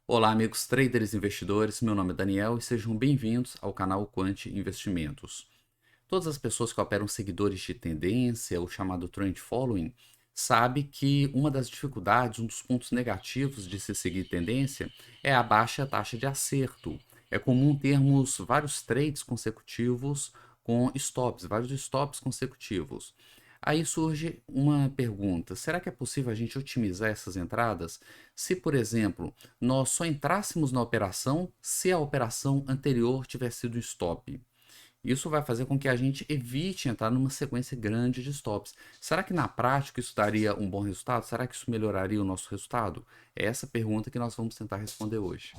Olá, amigos traders e investidores. Meu nome é Daniel e sejam bem-vindos ao canal Quant Investimentos. Todas as pessoas que operam seguidores de tendência, o chamado trend following, sabe que uma das dificuldades, um dos pontos negativos de se seguir tendência é a baixa taxa de acerto. É comum termos vários trades consecutivos com stops, vários stops consecutivos. Aí surge uma pergunta: será que é possível a gente otimizar essas entradas? Se, por exemplo, nós só entrássemos na operação se a operação anterior tivesse sido stop. Isso vai fazer com que a gente evite entrar numa sequência grande de stops. Será que na prática isso daria um bom resultado? Será que isso melhoraria o nosso resultado? É essa pergunta que nós vamos tentar responder hoje.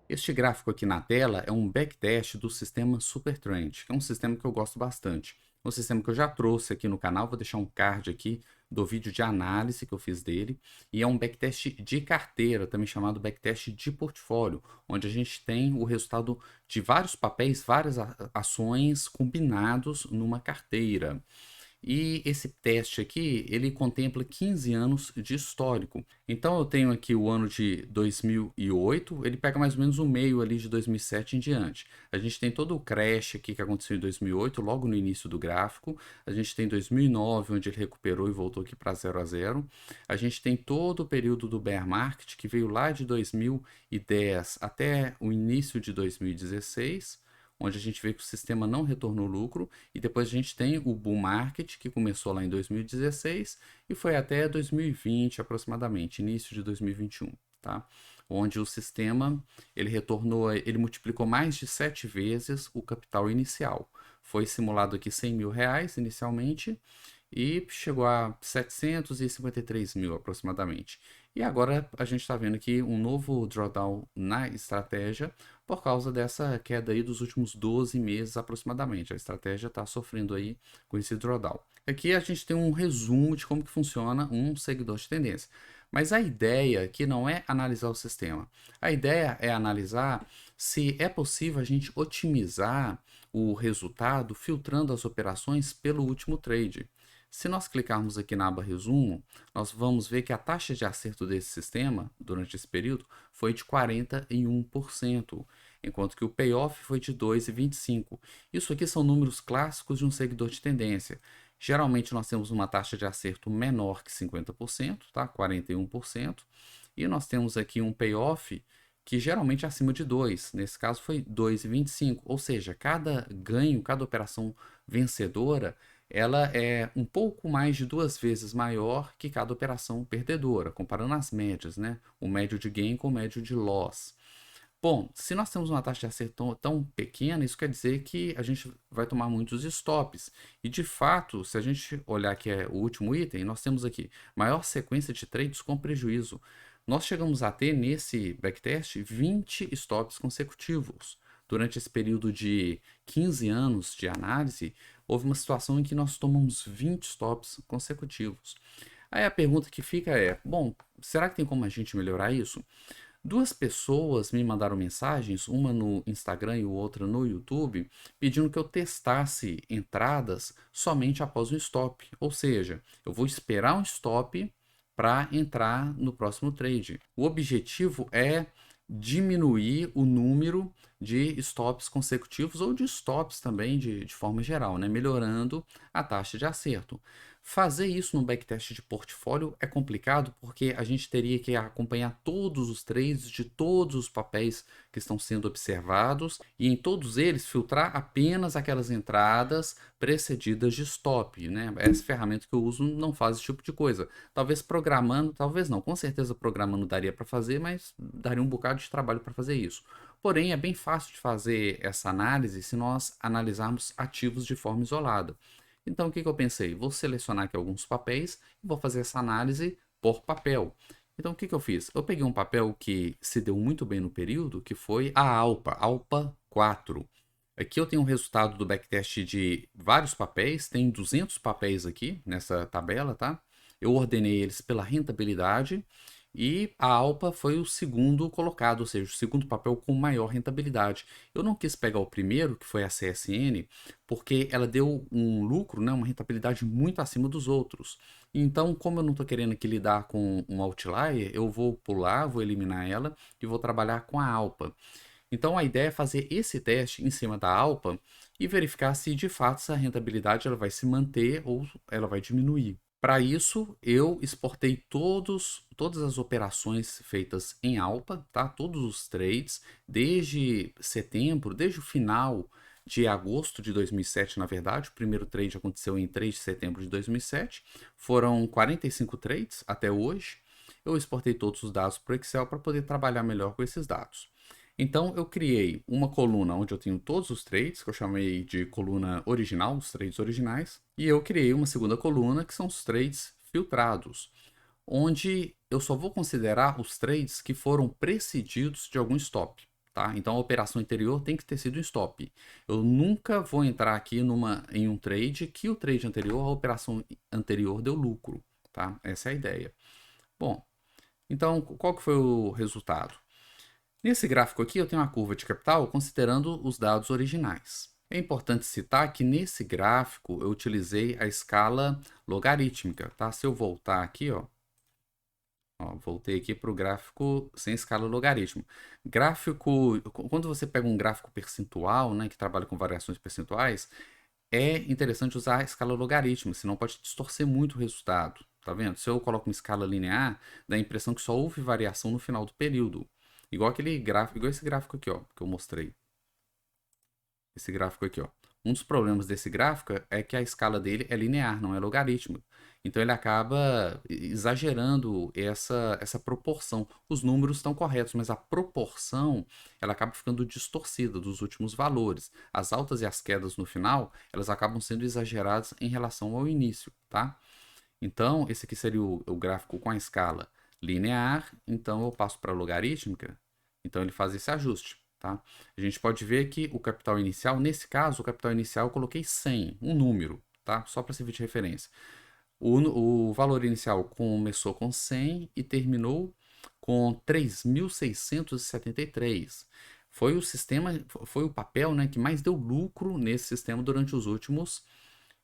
Este gráfico aqui na tela é um backtest do sistema Supertrend, que é um sistema que eu gosto bastante. Um sistema que eu já trouxe aqui no canal, vou deixar um card aqui do vídeo de análise que eu fiz dele. E é um backtest de carteira, também chamado backtest de portfólio, onde a gente tem o resultado de vários papéis, várias ações combinados numa carteira. E esse teste aqui, ele contempla 15 anos de histórico. Então eu tenho aqui o ano de 2008, ele pega mais ou menos o meio ali de 2007 em diante. A gente tem todo o crash aqui que aconteceu em 2008, logo no início do gráfico. A gente tem 2009, onde ele recuperou e voltou aqui para 0 a 0. A gente tem todo o período do bear market, que veio lá de 2010 até o início de 2016, onde a gente vê que o sistema não retornou lucro, e depois a gente tem o bull market, que começou lá em 2016 e foi até 2020 aproximadamente, início de 2021, tá? Onde o sistema ele retornou, ele multiplicou mais de 7 vezes o capital inicial. Foi simulado aqui 100 mil reais inicialmente e chegou a 753 mil aproximadamente. E agora a gente está vendo aqui um novo drawdown na estratégia por causa dessa queda aí dos últimos 12 meses aproximadamente. A estratégia está sofrendo aí com esse drawdown. Aqui a gente tem um resumo de como que funciona um seguidor de tendência. Mas a ideia aqui não é analisar o sistema. A ideia é analisar se é possível a gente otimizar o resultado filtrando as operações pelo último trade. Se nós clicarmos aqui na aba resumo, nós vamos ver que a taxa de acerto desse sistema, durante esse período, foi de 41%, enquanto que o payoff foi de 2,25%. Isso aqui são números clássicos de um seguidor de tendência. Geralmente nós temos uma taxa de acerto menor que 50%, tá? 41%, e nós temos aqui um payoff que geralmente é acima de 2, nesse caso foi 2,25, ou seja, cada ganho, cada operação vencedora, ela é um pouco mais de 2 vezes maior que cada operação perdedora, comparando as médias, né? O médio de gain com o médio de loss. Bom, se nós temos uma taxa de acerto tão pequena, isso quer dizer que a gente vai tomar muitos stops. E de fato, se a gente olhar que é o último item, nós temos aqui maior sequência de trades com prejuízo. Nós chegamos a ter nesse backtest 20 stops consecutivos. Durante esse período de 15 anos de análise, houve uma situação em que nós tomamos 20 stops consecutivos. Aí a pergunta que fica é: bom, será que tem como a gente melhorar isso? Duas pessoas me mandaram mensagens, uma no Instagram e outra no YouTube, pedindo que eu testasse entradas somente após um stop. Ou seja, eu vou esperar um stop para entrar no próximo trade. O objetivo é diminuir o número de stops consecutivos ou de stops também de forma geral, né? Melhorando a taxa de acerto. Fazer isso no backtest de portfólio é complicado porque a gente teria que acompanhar todos os trades de todos os papéis que estão sendo observados e em todos eles filtrar apenas aquelas entradas precedidas de stop, né? Essa ferramenta que eu uso não faz esse tipo de coisa. Talvez programando, talvez não, com certeza programando daria para fazer, mas daria um bocado de trabalho para fazer isso. Porém, é bem fácil de fazer essa análise se nós analisarmos ativos de forma isolada. Então, o que eu pensei? Vou selecionar aqui alguns papéis e vou fazer essa análise por papel. Então, o que eu fiz? Eu peguei um papel que se deu muito bem no período, que foi a Alpa 4. Aqui eu tenho um resultado do backtest de vários papéis, tem 200 papéis aqui nessa tabela, tá? Eu ordenei eles pela rentabilidade E a Alpa foi o segundo colocado, ou seja, o segundo papel com maior rentabilidade. Eu não quis pegar o primeiro, que foi a CSN, porque ela deu um lucro, né, uma rentabilidade muito acima dos outros. Então, como eu não estou querendo aqui lidar com um outlier, eu vou pular, vou eliminar ela e vou trabalhar com a Alpa. Então, a ideia é fazer esse teste em cima da Alpa e verificar se de fato essa rentabilidade ela vai se manter ou ela vai diminuir. Para isso, eu exportei todas as operações feitas em Alpa, tá? Todos os trades, desde setembro, desde o final de agosto de 2007, na verdade. O primeiro trade aconteceu em 3 de setembro de 2007. Foram 45 trades até hoje. Eu exportei todos os dados para o Excel para poder trabalhar melhor com esses dados. Então, eu criei uma coluna onde eu tenho todos os trades, que eu chamei de coluna original, os trades originais, e eu criei uma segunda coluna, que são os trades filtrados, onde eu só vou considerar os trades que foram precedidos de algum stop. Tá? Então, a operação anterior tem que ter sido um stop. Eu nunca vou entrar aqui em um trade que o trade anterior, a operação anterior deu lucro. Tá? Essa é a ideia. Bom, então, qual que foi o resultado? Nesse gráfico aqui, eu tenho uma curva de capital considerando os dados originais. É importante citar que nesse gráfico eu utilizei a escala logarítmica, tá? Se eu voltar aqui, voltei aqui para o gráfico sem escala logarítmica. Quando você pega um gráfico percentual, né, que trabalha com variações percentuais, é interessante usar a escala logarítmica, senão pode distorcer muito o resultado. Tá vendo? Se eu coloco uma escala linear, dá a impressão que só houve variação no final do período. Igual aquele gráfico, igual esse gráfico aqui, ó, que eu mostrei. Esse gráfico aqui, ó. Um dos problemas desse gráfico é que a escala dele é linear, não é logarítmica. Então ele acaba exagerando essa proporção. Os números estão corretos, mas a proporção ela acaba ficando distorcida dos últimos valores. As altas e as quedas no final, elas acabam sendo exageradas em relação ao início, tá? Então, esse aqui seria o gráfico com a escala linear, então eu passo para logarítmica, então ele faz esse ajuste, tá? A gente pode ver que o capital inicial, nesse caso, o capital inicial eu coloquei 100, um número, tá? Só para servir de referência. O valor inicial começou com 100 e terminou com 3.673. Foi o sistema, foi o papel, né, que mais deu lucro nesse sistema durante os últimos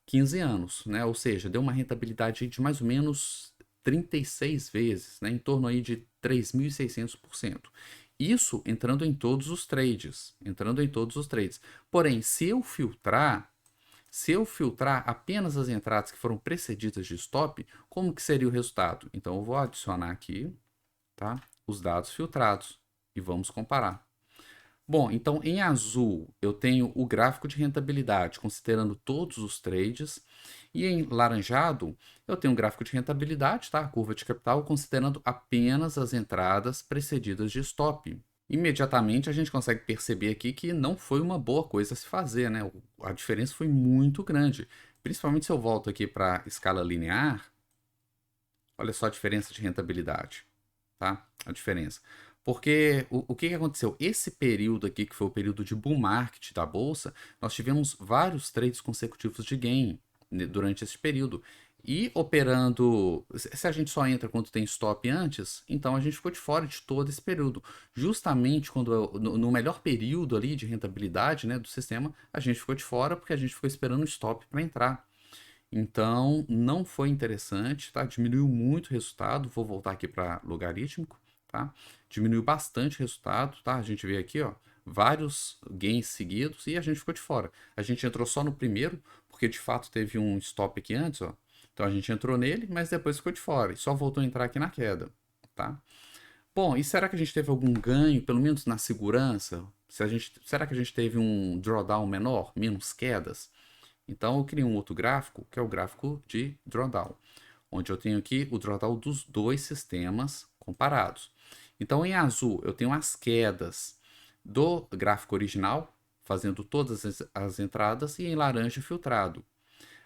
15 anos, né? Ou seja, deu uma rentabilidade de mais ou menos 36 vezes, né? Em torno aí de 3.600%. Isso entrando em todos os trades, entrando em todos os trades. Porém, se eu filtrar apenas as entradas que foram precedidas de stop, como que seria o resultado? Então eu vou adicionar aqui, tá? Os dados filtrados e vamos comparar. Bom, então em azul eu tenho o gráfico de rentabilidade, considerando todos os trades, e em laranjado eu tenho um gráfico de rentabilidade, tá? A curva de capital, considerando apenas as entradas precedidas de stop. Imediatamente a gente consegue perceber aqui que não foi uma boa coisa a se fazer, né? A diferença foi muito grande. Principalmente se eu volto aqui para a escala linear, olha só a diferença de rentabilidade, tá? A diferença. Porque o que aconteceu? Esse período aqui, que foi o período de bull market da bolsa, nós tivemos vários trades consecutivos de gain durante esse período. E operando, se a gente só entra quando tem stop antes, então a gente ficou de fora de todo esse período. Justamente no melhor período ali de rentabilidade, né, do sistema, a gente ficou de fora porque a gente ficou esperando o stop para entrar. Então, não foi interessante, tá? Diminuiu muito o resultado. Vou voltar aqui para logarítmico, tá? Diminuiu bastante o resultado, tá? A gente vê aqui, ó, vários gains seguidos e a gente ficou de fora. A gente entrou só no primeiro, porque de fato teve um stop aqui antes, ó. Então a gente entrou nele, mas depois ficou de fora e só voltou a entrar aqui na queda, tá? Bom, e será que a gente teve algum ganho, pelo menos na segurança? Será que a gente teve um drawdown menor, menos quedas? Então eu criei um outro gráfico, que é o gráfico de drawdown, onde eu tenho aqui o drawdown dos dois sistemas comparados. Então em azul eu tenho as quedas do gráfico original, fazendo todas as entradas, e em laranja filtrado.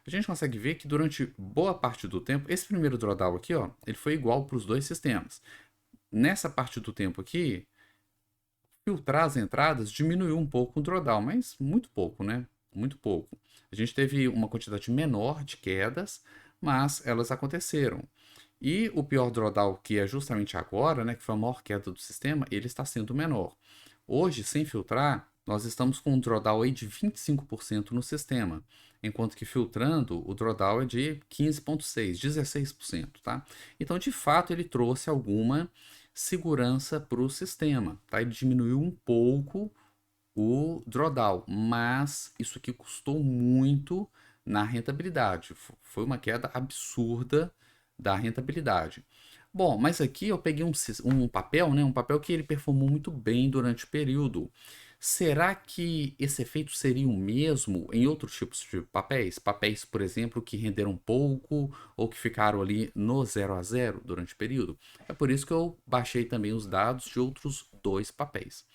A gente consegue ver que durante boa parte do tempo, esse primeiro drawdown aqui, ó, ele foi igual para os dois sistemas. Nessa parte do tempo aqui, filtrar as entradas diminuiu um pouco o drawdown, mas muito pouco, né? Muito pouco. A gente teve uma quantidade menor de quedas, mas elas aconteceram. E o pior drawdown, que é justamente agora, né, que foi a maior queda do sistema, ele está sendo menor. Hoje, sem filtrar, nós estamos com um drawdown aí de 25% no sistema, enquanto que filtrando, o drawdown é de 15,6%, 16%, tá? Então, de fato, ele trouxe alguma segurança para o sistema, tá? Ele diminuiu um pouco o drawdown, mas isso aqui custou muito na rentabilidade. Foi uma queda absurda da rentabilidade. Bom, mas aqui eu peguei um papel, né? Um papel que ele performou muito bem durante o período. Será que esse efeito seria o mesmo em outros tipos de papéis? Papéis, por exemplo, que renderam pouco ou que ficaram ali no 0 a 0 durante o período? É por isso que eu baixei também os dados de outros dois papéis.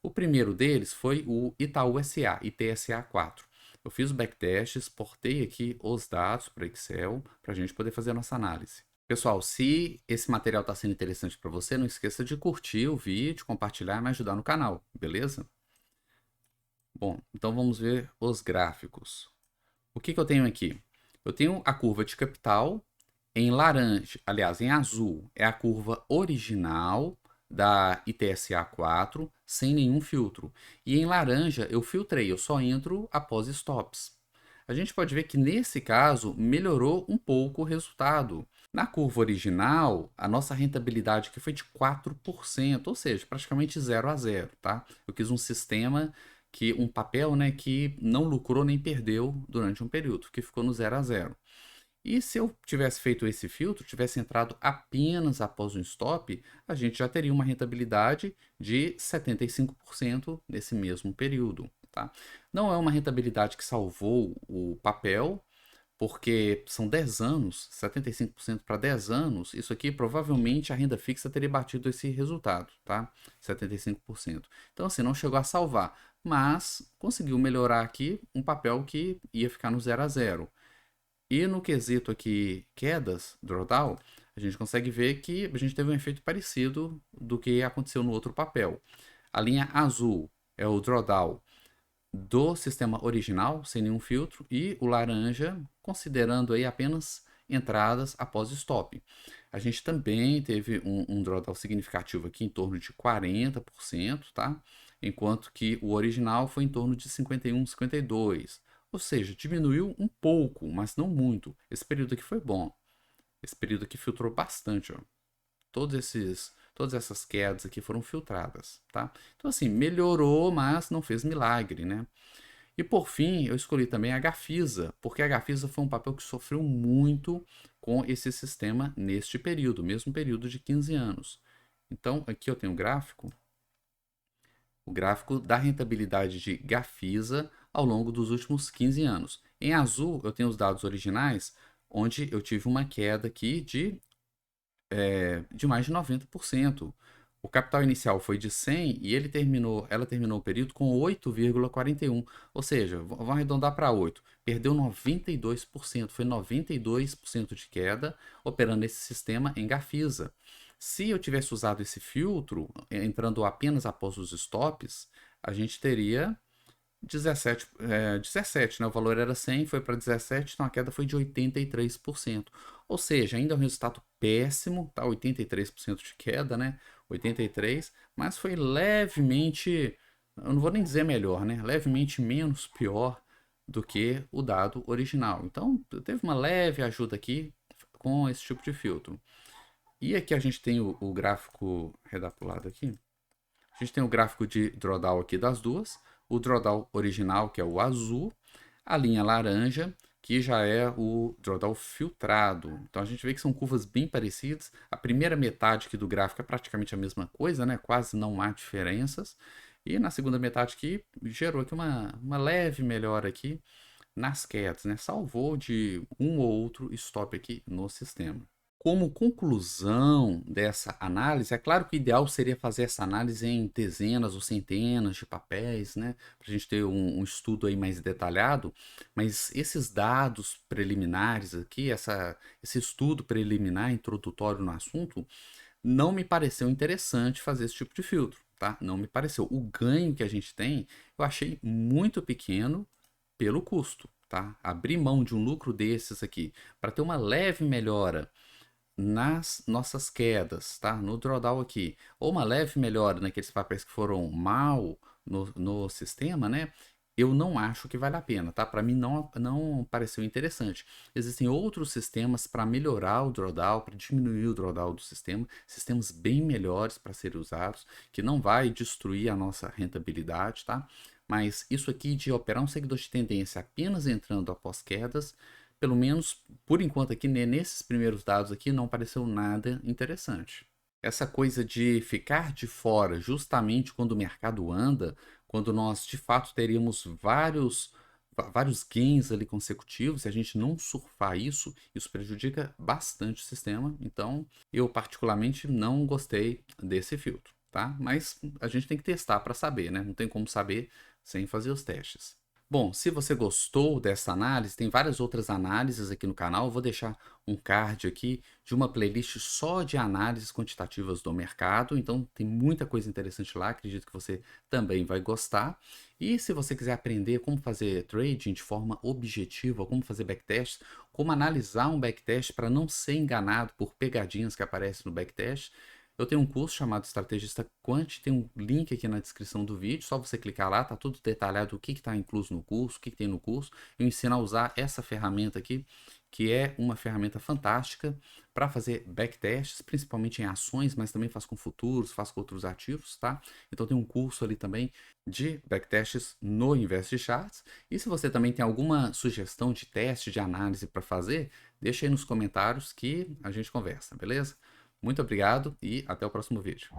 O primeiro deles foi o Itaú SA, ITSA4. Eu fiz o backtest, exportei aqui os dados para Excel para a gente poder fazer a nossa análise. Pessoal, se esse material está sendo interessante para você, não esqueça de curtir o vídeo, compartilhar e me ajudar no canal, beleza? Bom, então vamos ver os gráficos. O que eu tenho aqui? Eu tenho a curva de capital em laranja, aliás, em azul, é a curva original da ITSA 4 sem nenhum filtro. E em laranja eu filtrei, eu só entro após stops. A gente pode ver que nesse caso melhorou um pouco o resultado. Na curva original, a nossa rentabilidade aqui foi de 4%, ou seja, praticamente 0 a 0, tá? Eu quis um sistema um papel, né, que não lucrou nem perdeu durante um período, que ficou no 0 a 0. E se eu tivesse feito esse filtro, tivesse entrado apenas após um stop, a gente já teria uma rentabilidade de 75% nesse mesmo período, tá? Não é uma rentabilidade que salvou o papel, porque são 10 anos, 75% para 10 anos, isso aqui provavelmente a renda fixa teria batido esse resultado, tá? 75%. Então, assim, não chegou a salvar, mas conseguiu melhorar aqui um papel que ia ficar no 0 a 0. E no quesito aqui quedas, drawdown, a gente consegue ver que a gente teve um efeito parecido do que aconteceu no outro papel. A linha azul é o drawdown do sistema original, sem nenhum filtro, e o laranja, considerando aí apenas entradas após stop. A gente também teve um drawdown significativo aqui em torno de 40%, tá? Enquanto que o original foi em torno de 51, 52%. Ou seja, diminuiu um pouco, mas não muito. Esse período aqui foi bom. Esse período aqui filtrou bastante, ó. Todas essas quedas aqui foram filtradas, tá? Então, assim, melhorou, mas não fez milagre, né? E por fim, eu escolhi também a Gafisa, porque a Gafisa foi um papel que sofreu muito com esse sistema neste período, mesmo período de 15 anos. Então, aqui eu tenho o gráfico da rentabilidade de Gafisa ao longo dos últimos 15 anos. Em azul, eu tenho os dados originais, onde eu tive uma queda aqui de mais de 90%. O capital inicial foi de 100 e ela terminou o período com 8,41, ou seja, vamos arredondar para 8. Perdeu 92%, foi 92% de queda operando esse sistema em Gafisa. Se eu tivesse usado esse filtro, entrando apenas após os stops, a gente teria 17, né? O valor era 100, foi para 17, então a queda foi de 83%. Ou seja, ainda é um resultado péssimo, tá? 83% de queda, né? 83, mas foi levemente, eu não vou nem dizer melhor, né? Levemente menos pior do que o dado original. Então, teve uma leve ajuda aqui com esse tipo de filtro. E aqui a gente tem o gráfico redapulado aqui. A gente tem o gráfico de drawdown aqui das duas, o drawdown original, que é o azul, a linha laranja, que já é o drawdown filtrado. Então a gente vê que são curvas bem parecidas. A primeira metade aqui do gráfico é praticamente a mesma coisa, né? Quase não há diferenças. E na segunda metade aqui gerou aqui uma leve melhora aqui nas quedas, né? Salvou de um ou outro stop aqui no sistema. Como conclusão dessa análise, é claro que o ideal seria fazer essa análise em dezenas ou centenas de papéis, né, para a gente ter um estudo aí mais detalhado, mas esses dados preliminares aqui, esse estudo preliminar introdutório no assunto, não me pareceu interessante fazer esse tipo de filtro, tá? Não me pareceu. O ganho que a gente tem, eu achei muito pequeno pelo custo, tá? Abrir mão de um lucro desses aqui para ter uma leve melhora nas nossas quedas, tá? No drawdown aqui, ou uma leve melhora naqueles papéis que foram mal no sistema, né? Eu não acho que vale a pena, tá? Para mim não pareceu interessante. Existem outros sistemas para melhorar o drawdown, para diminuir o drawdown do sistema, sistemas bem melhores para serem usados, que não vai destruir a nossa rentabilidade, tá? Mas isso aqui de operar um seguidor de tendência apenas entrando após quedas, pelo menos por enquanto aqui, né, nesses primeiros dados aqui, não pareceu nada interessante. Essa coisa de ficar de fora justamente quando o mercado anda, quando nós de fato teríamos vários gains ali consecutivos, se a gente não surfar isso, isso prejudica bastante o sistema. Então, eu particularmente não gostei desse filtro, tá? Mas a gente tem que testar para saber, né? Não tem como saber sem fazer os testes. Bom, se você gostou dessa análise, tem várias outras análises aqui no canal. Eu vou deixar um card aqui de uma playlist só de análises quantitativas do mercado. Então, tem muita coisa interessante lá. Acredito que você também vai gostar. E se você quiser aprender como fazer trading de forma objetiva, como fazer backtest, como analisar um backtest para não ser enganado por pegadinhas que aparecem no backtest, eu tenho um curso chamado Estrategista Quant, tem um link aqui na descrição do vídeo, só você clicar lá, tá tudo detalhado o que está incluso no curso, o que tem no curso. Eu ensino a usar essa ferramenta aqui, que é uma ferramenta fantástica para fazer backtests, principalmente em ações, mas também faz com futuros, faz com outros ativos, tá? Então tem um curso ali também de backtests no Invest Charts. E se você também tem alguma sugestão de teste, de análise para fazer, deixa aí nos comentários que a gente conversa, beleza? Muito obrigado e até o próximo vídeo.